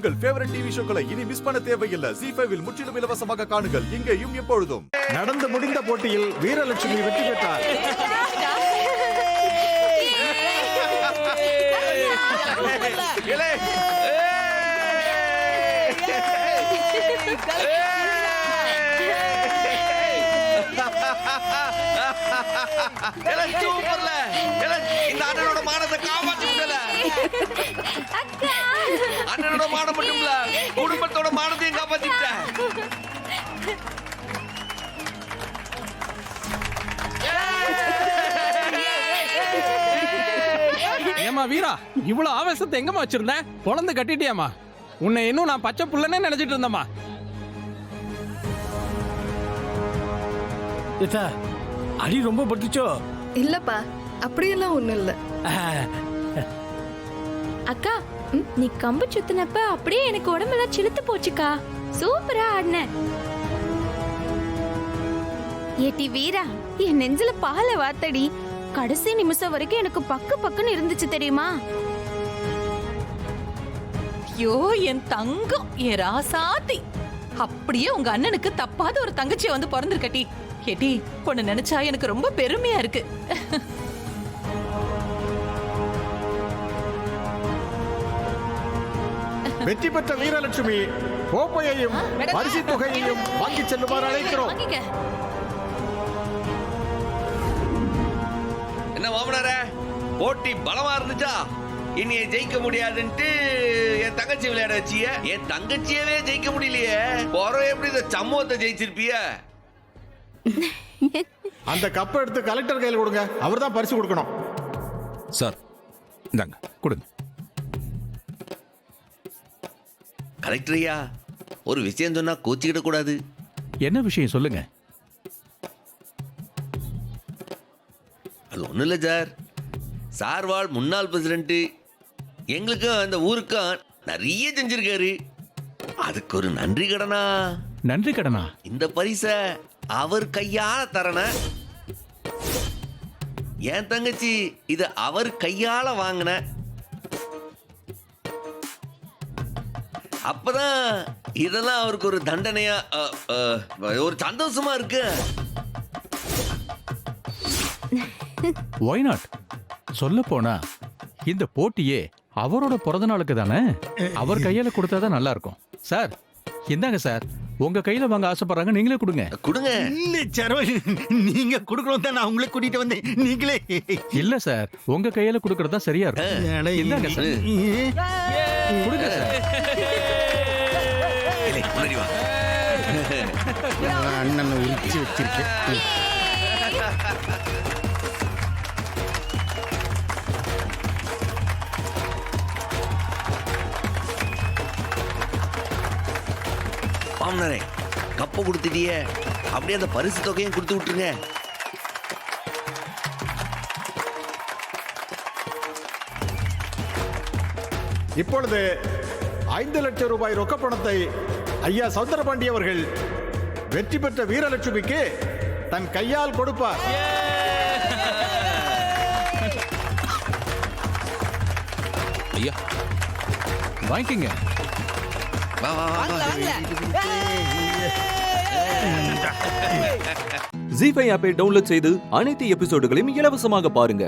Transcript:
உங்கள் favourite TV ஷோக்களை இனி miss பண்ண தேவையில்லை. ZEE5 இல் முற்றிலும் இலவசமாக காணுங்கள். இங்கேயும் எப்பொழுதும். நடந்து முடிந்த போட்டியில் வீரலட்சுமி வெற்றி பெற்றார். இந்த அண்ணனோட மானத்தை காப்பாற்ற முடியல. அண்ணனோட மானம் மட்டும் இல்ல, குடும்பத்தோட மானத்தையும் காப்பாத்திட்டேன். ஏமா வீரா, இவ்வளவு ஆவேசத்தை எங்கம்மா வச்சிருந்தேன்? பொழந்து கட்டிட்டியாமா? உன்னை இன்னும் நான் பச்சை புள்ளனே நினைச்சிட்டு இருந்தேம்மா. அடி ரொம்ப பட்டுச்சோ? இல்லப்பா, அப்படியெல்லாம் ஒண்ணும் இல்ல. அக்கா, நீ கம்பு சுத்தினப்ப அப்படியே எனக்கு உடம்பெல்லாம் சிலுத்து போச்சுக்கா. சூப்பரா ஆடின. ஏட்டி வீரா, என் நெஞ்சில பாலை வாத்தடி. கடைசி நிமிஷம் வரைக்கும் எனக்கு பக்கு பக்குன்னு இருந்துச்சு தெரியுமா? ஐயோ என் தங்கம், என் ராசாத்தி. அப்படியே உங்க அண்ணனுக்கு தப்பாத ஒரு தங்கச்சியை வந்து பிறந்திருக்கட்டி. ஏட்டி, பொண்ணு நினைச்சா எனக்கு ரொம்ப பெருமையா இருக்கு. வெற்றி பெற்ற வீரலட்சுமி கோப்பையையும் பரிசு தொகையையும் வாங்கி செல்லுமாறு அழைக்கிறோம். என்ன மாமனாரே, போட்டி பலமா இருந்துச்சா? இனிய ஜெயிக்க முடியாதுன்ட்டு என் தங்கச்சி விளையாட வச்சிய. என் தங்கச்சியவே ஜெயிக்க முடியலையே, போற எப்படி இந்த சமூகத்தை ஜெயிச்சிருப்பிய? அந்த கப்பை எடுத்து கலெக்டர் கையில் கொடுங்க. அவர் தான் பரிசு கொடுக்கணும். சார், இந்தாங்க கொடுங்க. கலெக்டரையா, ஒரு விஷயம் சொன்னா கோச்சிக்கிட கூடாது. என்ன விஷயம் சொல்லுங்க. அது ஒண்ணும் இல்ல சார். சார்வால் முன்னாள் பிரசிடென்ட் எங்களுக்கும் அந்த ஊருக்கும் நிறைய செஞ்சிருக்காரு. அதுக்கு ஒரு நன்றி கடனா. நன்றி கடனா? இந்த பரிசை அவர் கையால தரண. என் தங்கச்சி இத அவர் கையால வாங்கின. அப்பதான் இதெல்லாம் அவருக்கு ஒரு தண்டனையா, ஒரு சந்தோஷமா இருக்கு. Why not? சொல்ல போனா இந்த போட்டியே அவரோட பிறந்த நாளுக்கு தானே. அவர் கையில கொடுத்தாதான் நல்லா இருக்கும். சார், இந்தாங்க சார். உங்க கையில வாங்க ஆசைப்படுறாங்க, நீங்களே கொடுங்க. கொடுங்க. இல்ல சரவணி, நீங்க குடுக்கணும் தான் நான் உங்களை கூட்டிட்டு வந்தேன். நீங்களே இல்ல சார், உங்க கையில கொடுக்கறதா சரியா இருக்கும். இந்தாங்க சார், கொடுங்க சார். முன்னாடி வா. அண்ணன் உரிச்சு வச்சிருக்கேன். மாமனாரே, கப்பை கொடுத்துட்டியே, அப்படியே அந்த பரிசு தொகையும் கொடுத்து விட்டுருங்க. இப்பொழுது 5 லட்சம் ரூபாய் ரொக்க பணத்தை ஐயா சௌந்தரபாண்டி அவர்கள் வெற்றி பெற்ற வீரலட்சுமிக்கு தன் கையால் கொடுப்பார். ஐயா வாங்கிக்கங்க. வா வா வா. ZEE5 ஆப்பை டவுன்லோட் செய்து அனைத்து எபிசோடுகளையும் இலவசமாக பாருங்க.